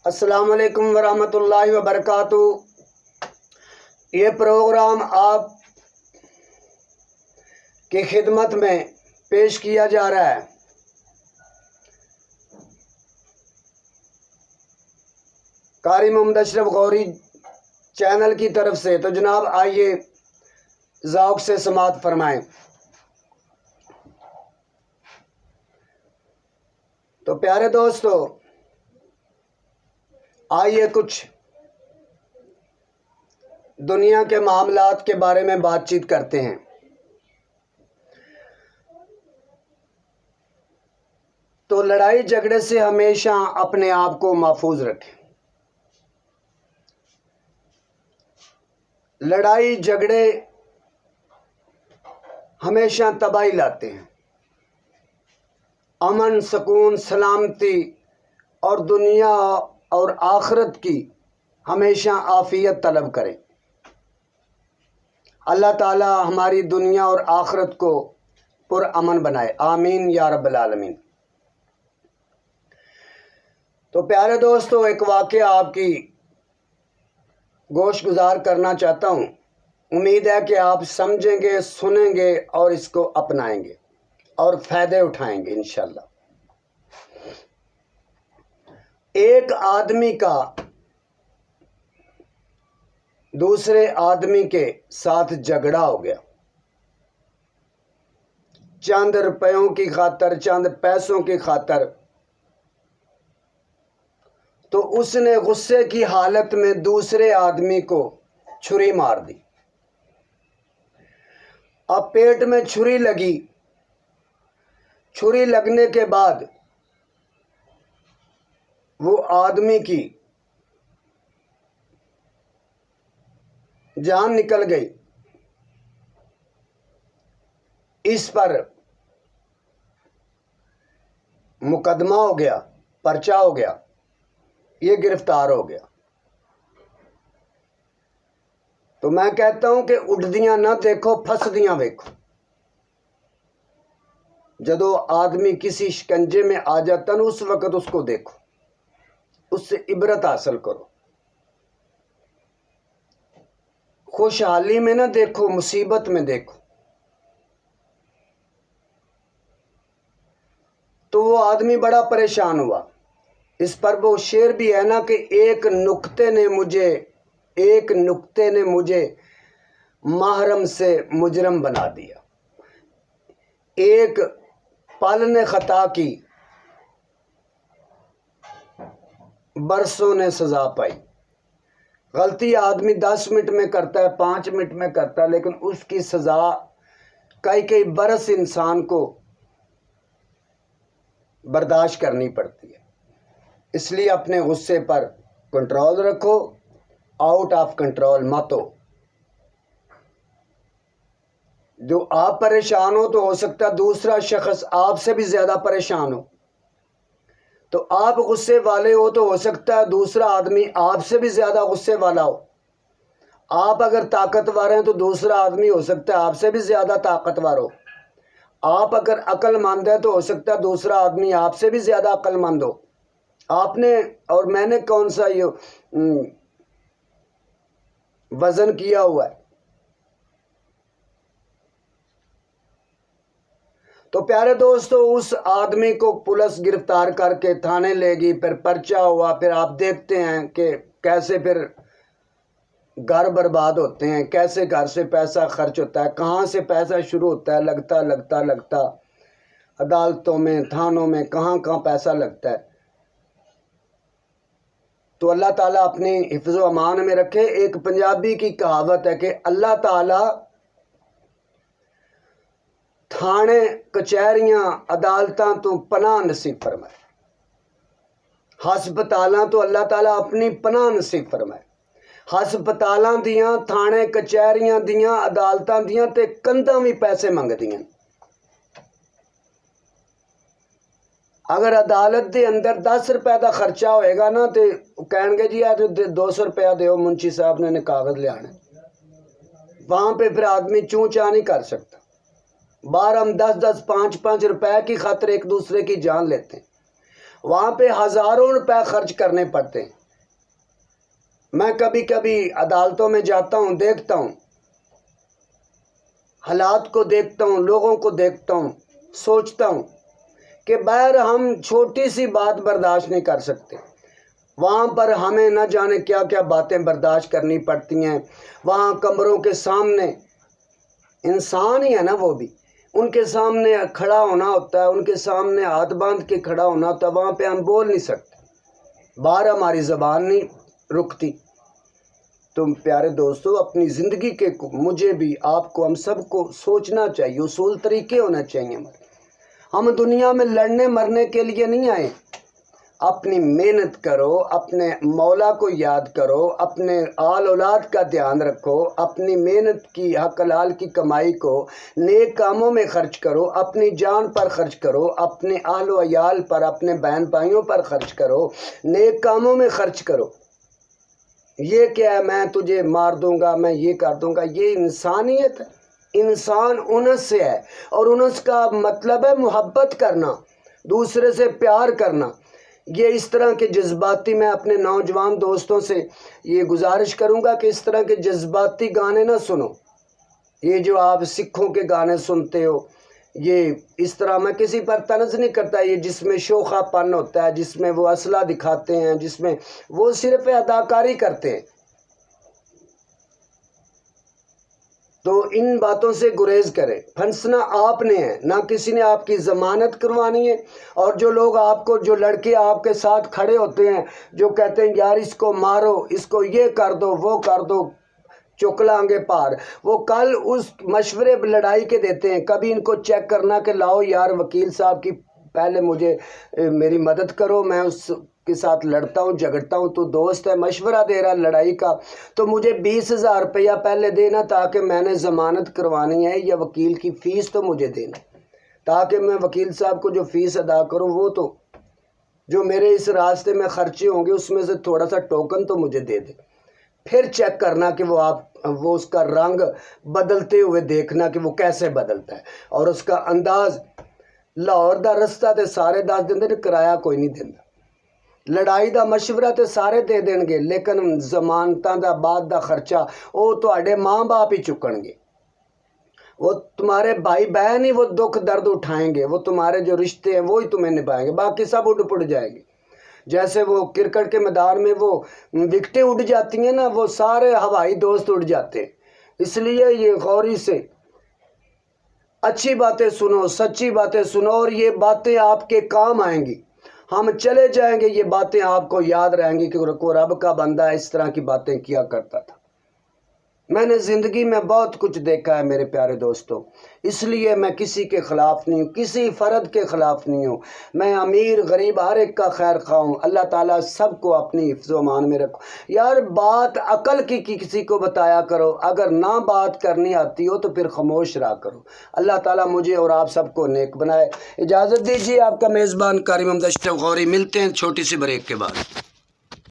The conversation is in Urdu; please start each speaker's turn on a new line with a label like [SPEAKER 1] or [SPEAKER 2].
[SPEAKER 1] السلام علیکم ورحمۃ اللہ وبرکاتہ۔ یہ پروگرام آپ کی خدمت میں پیش کیا جا رہا ہے۔ قاری محمد اشرف غوری چینل کی طرف سے۔ تو جناب آئیے ذوق سے سماعت فرمائیں۔ تو پیارے دوستو، آئیے کچھ دنیا کے معاملات کے بارے میں بات چیت کرتے ہیں۔ تو لڑائی جھگڑے سے ہمیشہ اپنے آپ کو محفوظ رکھیں۔ لڑائی جھگڑے ہمیشہ تباہی لاتے ہیں۔ امن، سکون، سلامتی اور دنیا اور آخرت کی ہمیشہ عافیت طلب کریں۔ اللہ تعالی ہماری دنیا اور آخرت کو پرامن بنائے، آمین یا رب العالمین۔ تو پیارے دوستو، ایک واقعہ آپ کی گوش گزار کرنا چاہتا ہوں۔ امید ہے کہ آپ سمجھیں گے، سنیں گے اور اس کو اپنائیں گے اور فائدے اٹھائیں گے انشاءاللہ۔ ایک آدمی کا دوسرے آدمی کے ساتھ جھگڑا ہو گیا، چند روپیوں کی خاطر، چند پیسوں کی خاطر۔ تو اس نے غصے کی حالت میں دوسرے آدمی کو چھری مار دی۔ اب پیٹ میں چھری لگی۔ چھری لگنے کے بعد وہ آدمی کی جان نکل گئی۔ اس پر مقدمہ ہو گیا، پرچہ ہو گیا، یہ گرفتار ہو گیا۔ تو میں کہتا ہوں کہ اٹھدیاں نہ دیکھو، پھسدیاں ویکھو۔ جدو آدمی کسی شکنجے میں آ جاتا نا، اس وقت اس کو دیکھو، اس سے عبرت حاصل کرو۔ خوشحالی میں نہ دیکھو، مصیبت میں دیکھو۔ تو وہ آدمی بڑا پریشان ہوا۔ اس پر وہ شعر بھی ہے نا کہ ایک نکتے نے مجھے محرم سے مجرم بنا دیا۔ ایک پل نے خطا کی، برسوں نے سزا پائی۔ غلطی آدمی 10 منٹ میں کرتا ہے، 5 منٹ میں کرتا ہے، لیکن اس کی سزا کئی برس انسان کو برداشت کرنی پڑتی ہے۔ اس لیے اپنے غصے پر کنٹرول رکھو، آؤٹ آف کنٹرول مت ہو۔ جو آپ پریشان ہو تو ہو سکتا ہے دوسرا شخص آپ سے بھی زیادہ پریشان ہو۔ تو آپ غصے والے ہو تو ہو سکتا ہے دوسرا آدمی آپ سے بھی زیادہ غصے والا ہو۔ آپ اگر طاقتور ہیں تو دوسرا آدمی ہو سکتا ہے آپ سے بھی زیادہ طاقتور ہو۔ آپ اگر عقل مند ہے تو ہو سکتا ہے دوسرا آدمی آپ سے بھی زیادہ عقل مند ہو۔ آپ نے اور میں نے کون سا یہ وزن کیا ہوا ہے؟ تو پیارے دوستو، اس آدمی کو پولیس گرفتار کر کے تھانے لے گئی، پھر پرچہ ہوا۔ پھر آپ دیکھتے ہیں کہ کیسے پھر گھر برباد ہوتے ہیں، کیسے گھر سے پیسہ خرچ ہوتا ہے، کہاں سے پیسہ شروع ہوتا ہے، لگتا عدالتوں میں، تھانوں میں، کہاں پیسہ لگتا ہے۔ تو اللہ تعالیٰ اپنی حفظ و امان میں رکھے۔ ایک پنجابی کی کہاوت ہے کہ اللہ تعالیٰ تھانے، کچہریاں، عدالتاں تو پناہ نصیب فرمائے، ہسپتالاں تو اللہ تعالیٰ اپنی پناہ نصیب فرمائے۔ ہسپتالاں دیاں، تھانے کچہریاں دیاں، عدالتاں دیاں تے کنداں بھی پیسے منگ دیاں۔ اگر عدالت دے اندر 10 روپے دا خرچہ ہوئے گا نا، تے کہیں گے جی آج 200 روپیہ دیو، منشی صاحب نے کاغذ لے آنے۔ وہاں پہ پھر آدمی چوں چاہ نہیں کر سکتا۔ باہر ہم 10 5 روپے کی خاطر ایک دوسرے کی جان لیتے ہیں۔ وہاں پہ ہزاروں روپے خرچ کرنے پڑتے ہیں. میں کبھی کبھی عدالتوں میں جاتا ہوں، دیکھتا ہوں، حالات کو دیکھتا ہوں، لوگوں کو دیکھتا ہوں، سوچتا ہوں کہ بہر ہم چھوٹی سی بات برداشت نہیں کر سکتے. وہاں پر ہمیں نہ جانے کیا کیا باتیں برداشت کرنی پڑتی ہیں. وہاں کمروں کے سامنے انسان ہی ہے نا، وہ بھی ان کے سامنے کھڑا ہونا ہوتا ہے، ان کے سامنے ہاتھ باندھ کے کھڑا ہونا ہوتا ہے. وہاں پہ ہم بول نہیں سکتے، باہر ہماری زبان نہیں رکتی. تم پیارے دوستو، اپنی زندگی کے مجھے بھی، آپ کو، ہم سب کو سوچنا چاہیے، اصول طریقے ہونا چاہیے ہمارے. ہم دنیا میں لڑنے مرنے کے لیے نہیں آئے. اپنی محنت کرو، اپنے مولا کو یاد کرو، اپنے آل اولاد کا دھیان رکھو، اپنی محنت کی حق حلال کی کمائی کو نیک کاموں میں خرچ کرو، اپنی جان پر خرچ کرو، اپنے اہل و عیال پر، اپنے بہن بھائیوں پر خرچ کرو، نیک کاموں میں خرچ کرو. یہ کیا ہے میں تجھے مار دوں گا، میں یہ کر دوں گا، یہ انسانیت ہے. انسان انس سے ہے، اور انس کا مطلب ہے محبت کرنا، دوسرے سے پیار کرنا. یہ اس طرح کے جذباتی، میں اپنے نوجوان دوستوں سے یہ گزارش کروں گا کہ اس طرح کے جذباتی گانے نہ سنو. یہ جو آپ سکھوں کے گانے سنتے ہو، یہ اس طرح، میں کسی پر طنز نہیں کرتا، یہ جس میں شوخا پن ہوتا ہے، جس میں وہ اسلحہ دکھاتے ہیں، جس میں وہ صرف اداکاری کرتے ہیں. تو ان باتوں سے گریز کریں. پھنسنا آپ نے ہے، نہ کسی نے آپ کی ضمانت کروانی ہے. اور جو لوگ آپ کو، جو لڑکے آپ کے ساتھ کھڑے ہوتے ہیں، جو کہتے ہیں یار اس کو مارو، اس کو یہ کر دو، وہ کر دو، چکلانگے پار، وہ کل اس مشورے لڑائی کے دیتے ہیں. کبھی ان کو چیک کرنا کہ لاؤ یار وکیل صاحب کی پہلے مجھے میری مدد کرو، میں اس کے ساتھ لڑتا ہوں، جھگڑتا ہوں، تو دوست ہے، مشورہ دے رہا لڑائی کا، تو مجھے 20,000 روپیہ پہلے دینا تاکہ میں نے ضمانت کروانی ہے، یا وکیل کی فیس تو مجھے دینا، تاکہ میں وکیل صاحب کو جو فیس ادا کروں، وہ تو جو میرے اس راستے میں خرچے ہوں گے اس میں سے تھوڑا سا ٹوکن تو مجھے دے دے. پھر چیک کرنا کہ وہ اس کا رنگ بدلتے ہوئے دیکھنا کہ وہ کیسے بدلتا ہے، اور اس کا انداز. لاہور دا رستہ تے سارے دس دیں نے، کرایہ کوئی نہیں دینا. لڑائی دا مشورہ تے سارے دے دیں گے، لیکن ضمانتاں دا بعد دا خرچہ وہ تواڈے ماں باپ ہی چکن گے. وہ تمہارے بھائی بہن ہی وہ دکھ درد اٹھائیں گے، وہ تمہارے جو رشتے ہیں وہی تمہیں نبھائیں گے، باقی سب اڑ پڑ جائیں گے. جیسے وہ کرکٹ کے میدان میں وہ وکٹیں اڑ جاتی ہیں نا، وہ سارے ہوائی دوست اڑ جاتے ہیں. اس لیے یہ غوری سے اچھی باتیں سنو، سچی باتیں سنو، اور یہ باتیں آپ کے کام آئیں گی. ہم چلے جائیں گے، یہ باتیں آپ کو یاد رہیں گی کہ رب کا بندہ اس طرح کی باتیں کیا کرتا تھا. میں نے زندگی میں بہت کچھ دیکھا ہے میرے پیارے دوستوں، اس لیے میں کسی کے خلاف نہیں ہوں، کسی فرد کے خلاف نہیں ہوں. میں امیر غریب ہر ایک کا خیر خواہ ہوں. اللہ تعالیٰ سب کو اپنی حفظ و امان میں رکھو. یار بات عقل کی کسی کو بتایا کرو، اگر نہ بات کرنی آتی ہو تو پھر خاموش رہا کرو. اللہ تعالیٰ مجھے اور آپ سب کو نیک بنائے. اجازت دیجیے، آپ کا میزبان قاری محمد اشرف غوری. ملتے ہیں چھوٹی سی بریک کے بعد.